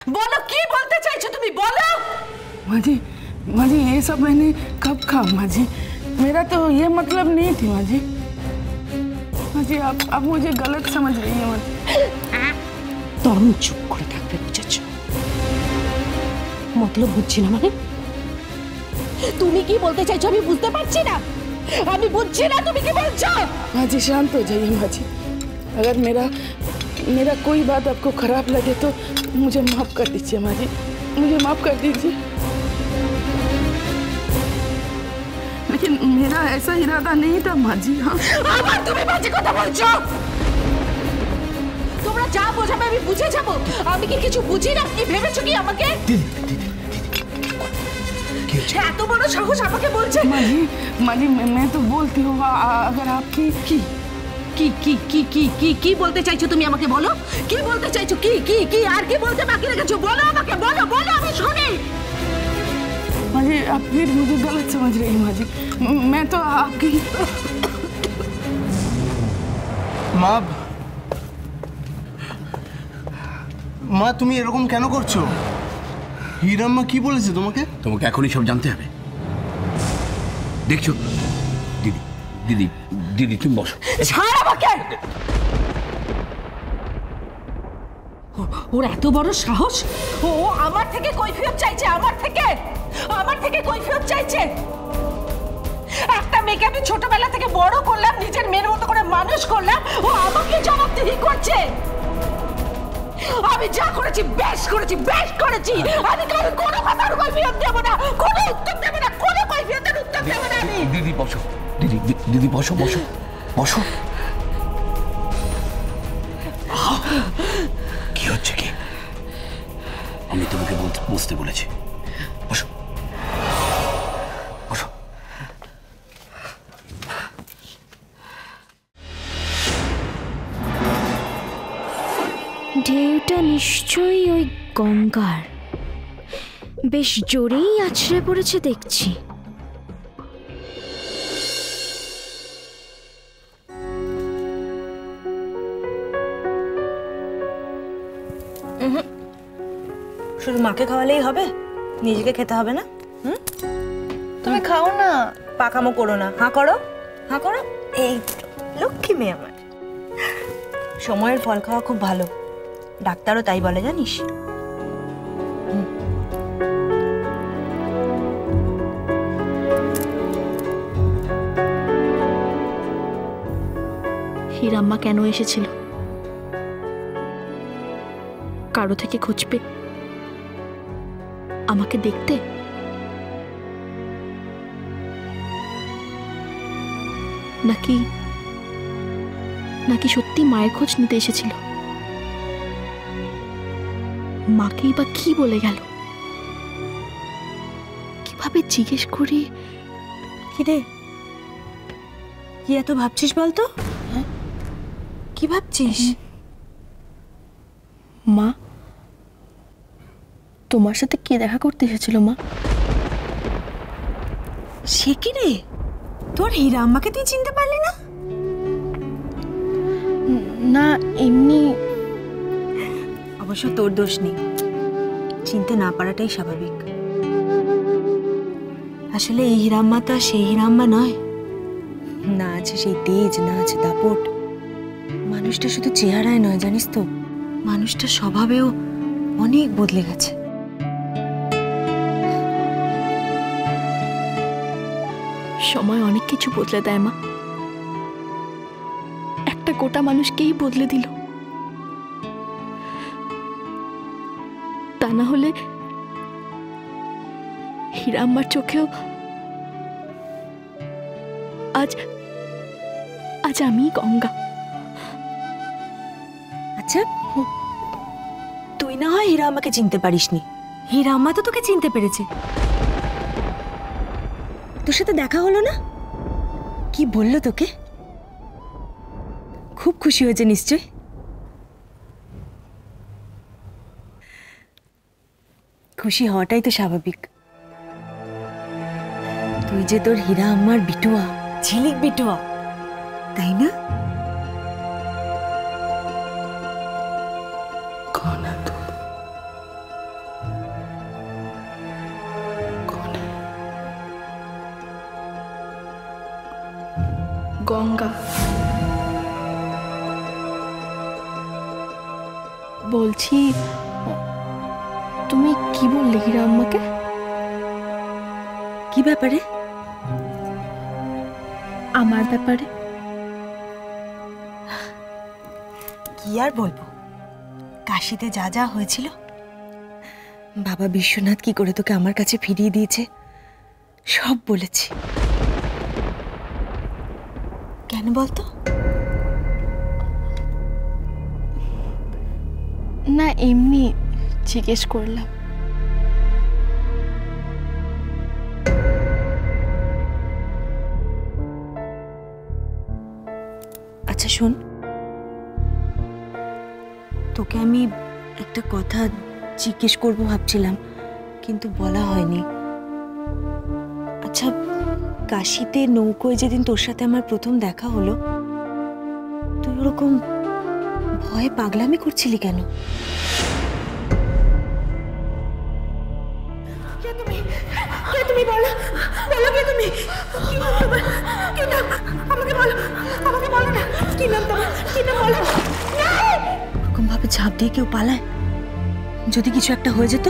बोलो की बोलते चाहছো তুমি बोलो। माँ जी ये सब मैंने कब कहा माँ जी, मेरा तो ये मतलब नहीं थी माँ जी। माँ जी आप मुझे गलत समझ रही हैं माँ। तुम चुप করে থাকবে বুঝেছো? मतलब বুঝছি না মানে তুমি কি বলতে চাইছো আমি বুঝতে পারছি না, আমি বুঝছি না তুমি কি বলছো। माँ जी शांत हो जाइए माँ जी, अगर मेरा कोई बात आपको खराब लगे तो मुझे माफ कर दीजिए माँ जी, मुझे माफ कर दीजिए। लेकिन मेरा ऐसा इरादा नहीं था माँ जी। हाँ আবার তুমি বাজে কথা বলছো। তোমরা যা বোঝাবে আমি বুঝে যাব, আমি কি কিছু বুঝি না? কি ভেবেছো কি আমাকে? এত বড় সাহস আমাকে বলছে। माँ जी मैं तो बोलती हूँ अगर आपकी কি বলতে চাইছো তুমি আমাকে বলো, কি বলতে চাইছো? কি আর কি বলতে বাকি রেখেছো বলো আমাকে, বলো আমি শুনি। माँ जी आप फिर मुझे गलत समझ रही हैं माँ जी, मैं तो आपकी মা তুমি এরকম কেন করছো? হিরাম্মা কি বলেছে তোমাকে? তোমাকে এখনই সব জানতে হবে। দেখছো দিদি তুমি বসো। ছাড় আমাকে। ওর এত বড় সাহস, ও আমার থেকে কৈফিয়ত চাইছে, আমার থেকে কৈফিয়ত চাইছে। একটা মেয়েকে আমি ছোটবেলা থেকে বড় করলাম, নিজের মেয়ের মতো করে মানুষ করলাম, ও আমাকে জবাবদিহি করছে। আমি যা করেছি বেশ করেছি। আমি কোনো কথার কৈফিয়ত দেব না, কোনো উত্তর দেব না, কোনো কৈফিয়তের উত্তর দেব না আমি। দিদি বসো, দিদি বসো। কি হচ্ছে কি? আমি তোমাকে বসতে বলেছি, বসো। ঢেউটা নিশ্চয়ই ওই গঙ্গার, বেশ জোরেই আছড়ে পড়েছে দেখছি। শুধু মাকে খাওয়ালেই হবে, নিজেকে খেতে হবে না? তুমি খাও না, পাকামো করো না। হাঁ করো। এই লক্ষ্মী মেয়ে আমার। সময়ের ফল খাওয়া খুব ভালো, ডাক্তারও তাই বলে জানিস। হিরাম্মা কেন এসেছিল? কারো থেকে খোঁজ পেয়ে আমাকে দেখতে? নাকি সত্যি মায়ের খোঁজ নিতে এসেছিল? মাকেই বা কি বলে গেল? কিভাবে জিজ্ঞেস করি? কি রে, কি এত ভাবছিস বলতো? কি ভাবছিস? মা, তোমার সাথে কে দেখা করতে এসেছিল মা? সে কি রে, তোর হিরাম্মাকে তুই চিনতে পারলি না? না এমনি। অবশ্য তোর দোষ নেই, চিনতে না পারাটাই স্বাভাবিক। আসলে এই হিরাম্মা তো সেই হিরাম্মা নয়, না আছে সেই তেজ, না আছে দাপট। মানুষটা শুধু চেহারায় নয় জানিস তো, মানুষটা স্বভাবেও অনেক বদলে গেছে। সময় অনেক কিছু বদলে দেয় মা, একটা গোটা মানুষকেই বদলে দিল। তা না হলে হিরাম্মার চোখেও আজ আমি গঙ্গা। আচ্ছা, তুই না হয় হিরাম্মাকে চিনতে পারিসনি, হিরাম্মা তো তোকে চিনতে পেরেছে। তোর সাথে দেখা হলো না? কি বললো তোকে? খুব খুশি হয়েছে নিশ্চয়। খুশি হওয়াটাই তো স্বাভাবিক। তুই যে তোর হিরাম্মার বিটুয়া, ঝিলিক বিটুয়া, তাই না? গঙ্গা। বলছি, তুমি কি বললে হীরা আম্মাকে? কি ব্যাপারে? আমার ব্যাপারে। কি আর বলবো, কাশিতে যা যা হয়েছিল, বাবা বিশ্বনাথ কি করে তোকে আমার কাছে ফিরিয়ে দিয়েছে সব বলেছি। কেন বলতো? না, এমনি জিজ্ঞেস করলাম। আচ্ছা শোন, তোকে আমি একটা কথা জিজ্ঞেস করবো ভাবছিলাম, কিন্তু বলা হয়নি। আচ্ছা, কাশিতে নৌকোয় যেদিন তোর সাথে আমার প্রথম দেখা হলো, তুই ওরকম ভয়ে পাগলামি করছিলি কেন? তুমি বলো, বলো কে তুমি? কি নাম তোমার? কি নাম? আমাকে বলো, আমাকে বলো না। কি নাম তোমার? কি নাম বলো? এরকম ভাবে ঝাঁপ দিয়ে কেউ পালায়? যদি কিছু একটা হয়ে যেত?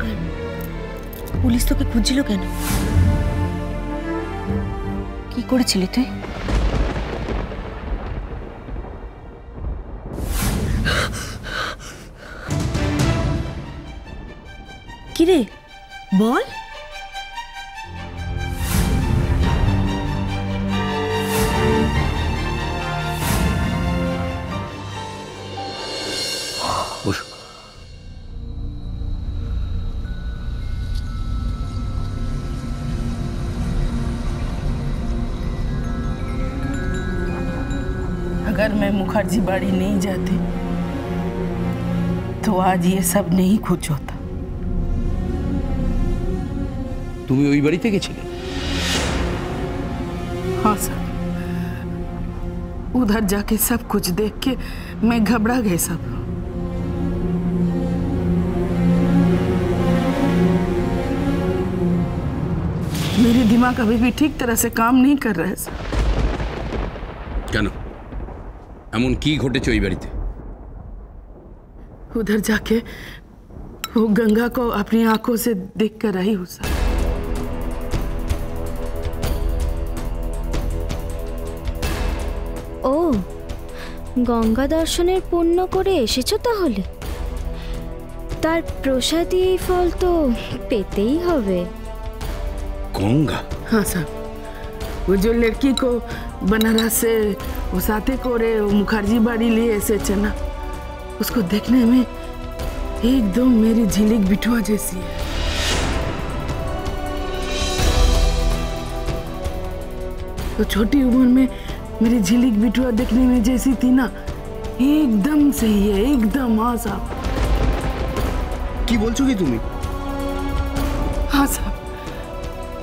আর পুলিশ তোকে খুঁজছিল কেন? কি করেছিলি তুই? কিরে বল। বসো। अगर मैं मुखर्जी बाड़ी नहीं जाती तो आज ये सब नहीं कुछ होता। তুমি ওই বাড়িতে গেছিলে? हाँ सर, उधर जाके सब कुछ देख के मैं घबरा गई सब। मेरे दिमाग अभी भी ठीक तरह से काम नहीं कर रहा है सर। কেন? এমন কি ঘটেছে ওই বাড়িতে? उधर जाके वो गंगा को अपनी आंखों से देख कर आई हूँ सर। ও, গঙ্গা দর্শনের পুণ্য করে এসেছো তাহলে? তার প্রসাদী ফল তো পেতেই হবে। গঙ্গা? हाँ सर, वो जो लड़की को बनारस से वो साथे कोरे वो मुखर्जी बाड़ी लिए ऐसे चना, उसको देखने में एकदम मेरी झिलिक बिठुआ जैसी है। तो छोटी उम्र में मेरी झिलिक बिठुआ देखने में जैसी थी ना, एकदम सही है, एकदम। हाँ साहब। কি বলছো কি তুমি? हाँ साहब,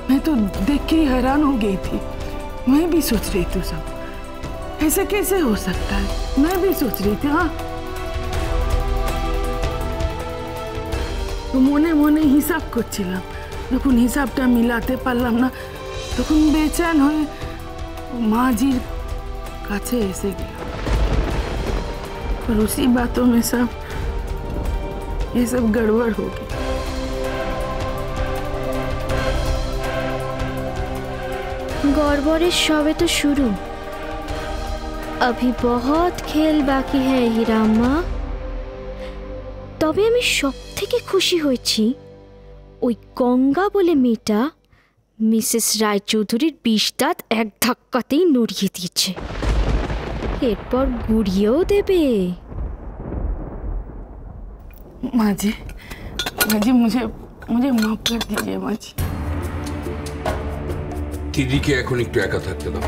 मैं तो देख के हैरान हो गई थी। मैं भी सोच रही थी सब, ऐसे कैसे हो सकता है? मैं भी सोच रही थी। हाँ, মনে মনে হিসাব করছিলাম। যখন হিসাবটা মিলাতে পারলাম না, তখন বেচैन হয়ে মাঝির কাছে এসে গেলাম। और उसी बातों में सब ये सब गड़बड़ हो गई। गड़बड़ेर सबे तो शुरू, अभी बहुत खेल बाकी है हीरा अम्मा। তবে আমি সবথেকে খুশি হয়েছি ওই গঙ্গা বলে মেয়েটা মিসেস রায়চৌধুরীর ২০ দাঁত এক ধাক্কাতেই নড়িয়ে দিয়েছে। এরপর গুড়িয়েও দেবে। माँ जी, मुझे माफ कर दीजिए माँ जी। দিদিকে এখন একটু একা থাকতে দাও।